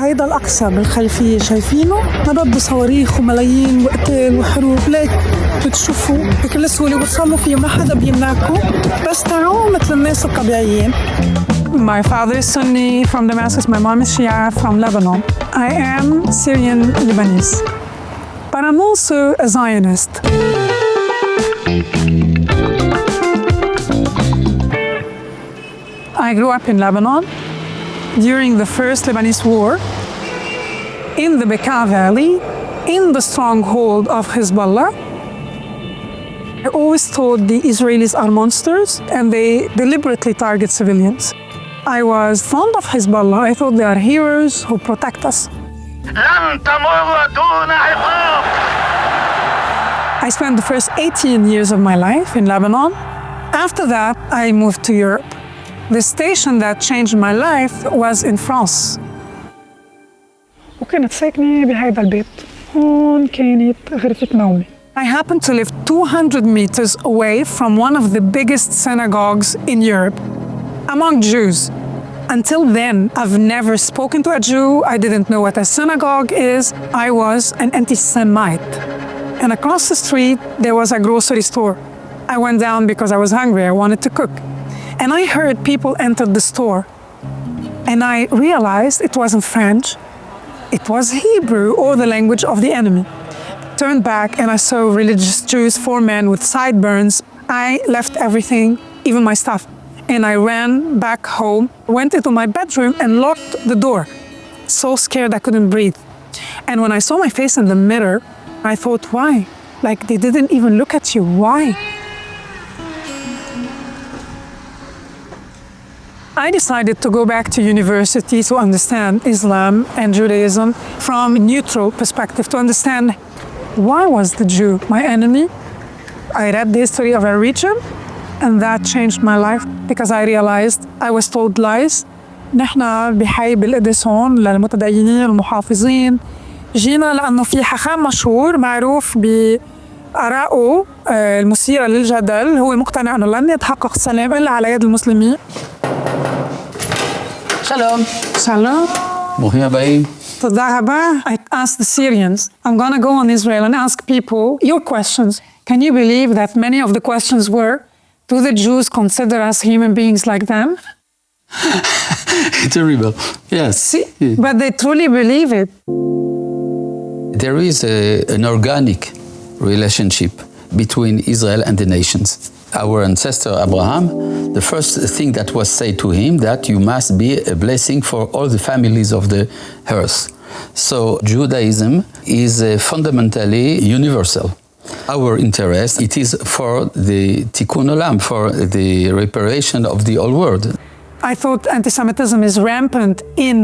هيدا الأقصى بالخلفية شايفينه؟ ما بده صواريخ وملايين وقتال وحروب، ليك بتشوفوا بكل سهولة وبتصلوا فيه وما حدا بيمنعكم، بس تعوا مثل الناس الطبيعيين. My father is Sunni from Damascus, my mom is Shia from Lebanon. I am Syrian-Libanese, but I'm also a Zionist. I grew up in Lebanon during the first Lebanese war, in the Bekaa Valley, in the stronghold of Hezbollah. I always thought the Israelis are monsters and they deliberately target civilians. I was fond of Hezbollah. I thought they are heroes who protect us. I spent the first 18 years of my life in Lebanon. After that, I moved to Europe. The station that changed my life was in France. وكنت ساكنة بهذا البيت. هون كانت غرفة نومي. I happened to live 200 meters away from one of the biggest synagogues in Europe, among Jews. Until then, I've never spoken to a Jew. I didn't know what a synagogue is. I was an antisemite. And across the street, there was a grocery store. I went down because I was hungry. I wanted to cook. And I heard people enter the store. And I realized it wasn't French. It was Hebrew, or the language of the enemy. Turned back and I saw religious Jews, 4 men with sideburns. I left everything, even my stuff. And I ran back home, went into my bedroom and locked the door. So scared I couldn't breathe. And when I saw my face in the mirror, I thought, why? Like, they didn't even look at you. Why? I decided to go back to university to understand Islam and Judaism from a neutral perspective, to understand why was the Jew my enemy. I read the history of a region, and that changed my life because I realized I was told lies. نحن بحي بالقدس هون للمتدينين المحافظين. جينا لأنه في حاخام مشهور معروف بآرائه المثيرة للجدل، هو مقتنع أنه لن يتحقق السلام إلا على يد المسلمين. Shalom. Shalom. ברוכים הבאים. תודה רבה. I asked the Syrians, I'm going to go on Israel and ask people your questions. Can you believe that many of the questions were, do the Jews consider us human beings like them? Terrible. Yes. See, but they truly believe it. There is an organic relationship between Israel and the nations. Our ancestor Abraham, the first thing that was said to him that you must be a blessing for all the families of the earth. So Judaism is fundamentally universal. Our interest, it is for the tikkun olam, for the reparation of the whole world. I thought anti-Semitism is rampant in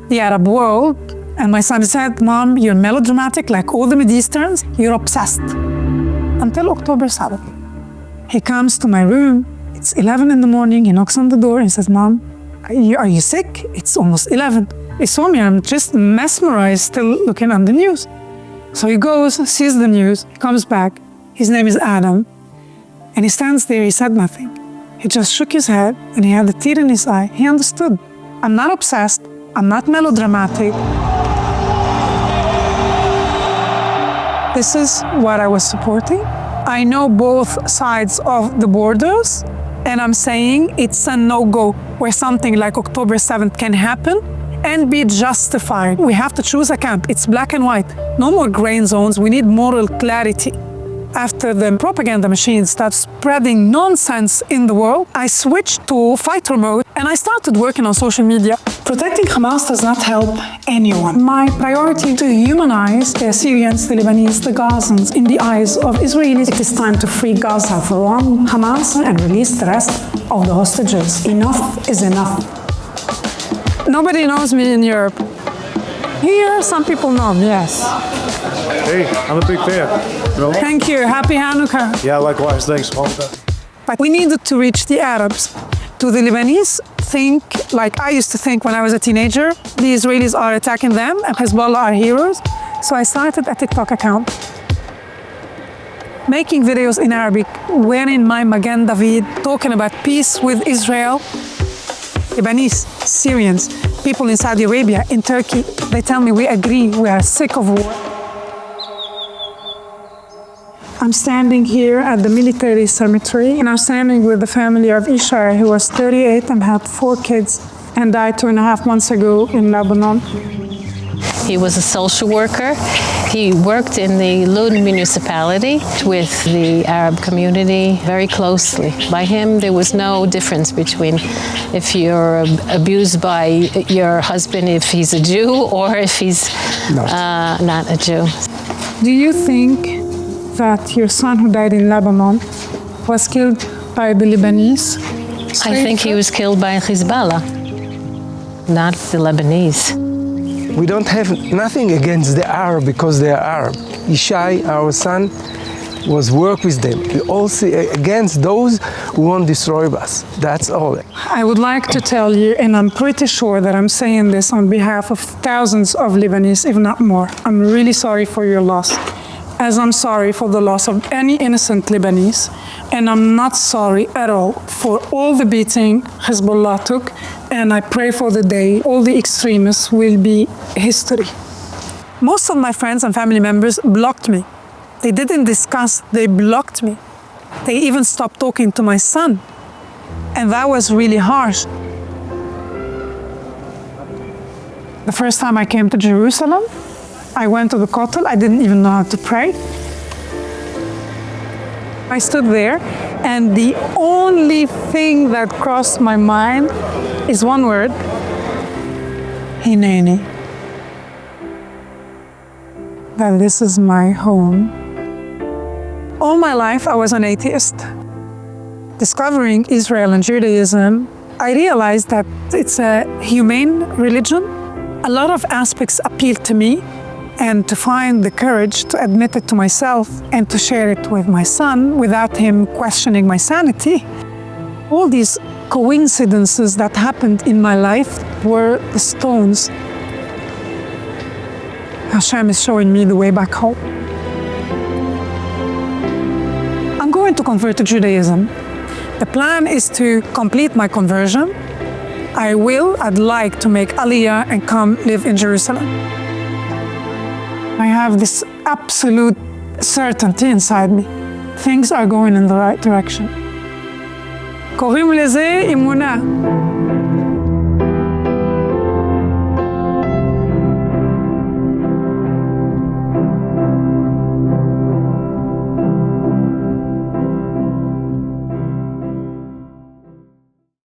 the Arab world. And my son said, Mom, you're melodramatic like all the Mid-Easterns. You're obsessed. Until October 7th. He comes to my room. It's 11 in the morning. He knocks on the door. He says, Mom, are you sick? It's almost 11. He saw me. I'm just mesmerized, still looking on the news. So he goes, sees the news, comes back. His name is Adam. And he stands there. He said nothing. He just shook his head and he had a tear in his eye. He understood. I'm not obsessed. I'm not melodramatic. This is what I was supporting. I know both sides of the borders, and I'm saying it's a no-go where something like October 7th can happen and be justified. We have to choose a camp. It's black and white. No more gray zones. We need moral clarity. After the propaganda machine started spreading nonsense in the world, I switched to fighter mode and I started working on social media. Protecting Hamas does not help anyone. My priority to humanize the Syrians, the Lebanese, the Gazans in the eyes of Israelis. It is time to free Gaza from Hamas and release the rest of the hostages. Enough is enough. Nobody knows me in Europe. Here, some people know me, yes. Hey, I'm a big fan. No? Thank you. Happy Hanukkah. Yeah, likewise. Thanks. But we needed to reach the Arabs. Do the Lebanese think like I used to think when I was a teenager? The Israelis are attacking them and Hezbollah are heroes. So I started a TikTok account, making videos in Arabic, wearing my Magen David, talking about peace with Israel. Lebanese, Syrians, People in Saudi Arabia, in Turkey, they tell me we agree, we are sick of war. I'm standing here at the military cemetery, and I'm standing with the family of Ishai, who was 38 and had 4 kids and died 2.5 months ago in Lebanon. He was a social worker. He worked in the Lud municipality with the Arab community very closely. By him, there was no difference between if you're abused by your husband if he's a Jew or if he's not a Jew. Do you think that your son who died in Lebanon was killed by the Lebanese? I think he was killed by Hezbollah, not the Lebanese. We don't have nothing against the Arab because they are Arab. Ishai, our son, was work with them. We also against those who want to destroy us. That's all. I would like to tell you, and I'm pretty sure that I'm saying this on behalf of thousands of Lebanese, if not more. I'm really sorry for your loss, as I'm sorry for the loss of any innocent Lebanese, and I'm not sorry at all for all the beating Hezbollah took, and I pray for the day all the extremists will be history. Most of my friends and family members blocked me. They didn't discuss, they blocked me. They even stopped talking to my son, and that was really harsh. The first time I came to Jerusalem, I went to the Kotel. I didn't even know how to pray. I stood there, and the only thing that crossed my mind is one word: Hineni. That this is my home. All my life, I was an atheist. Discovering Israel and Judaism, I realized that it's a humane religion. A lot of aspects appealed to me, and to find the courage to admit it to myself and to share it with my son without him questioning my sanity. All these coincidences that happened in my life were the stones. Hashem is showing me the way back home. I'm going to convert to Judaism. The plan is to complete my conversion. I'd like to make Aliyah and come live in Jerusalem. I have this absolute certainty inside me. Things are going in the right direction. קוראים לזה אמונה.